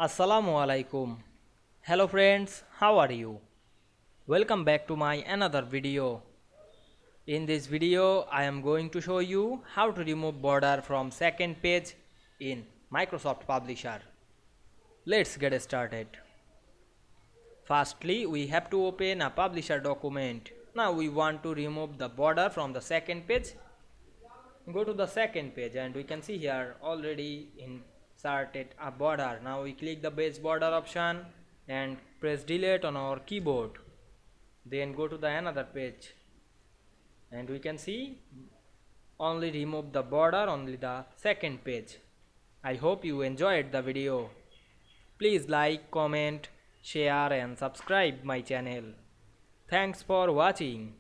Assalamu Walaikum. Hello friends, how are you? Welcome back to my another video. In this video, I am going to show you how to remove border from second page in Microsoft Publisher. Let's get started. Firstly, we have to open a Publisher document. Now we want to remove the border from the second page. Go to the second page and we can see here already inserted a border. Now we click the base border option and press delete on our keyboard. Then go to the another page and we can see only remove the border only the second page. I hope you enjoyed the video. Please like, comment, share and subscribe my channel. Thanks for watching.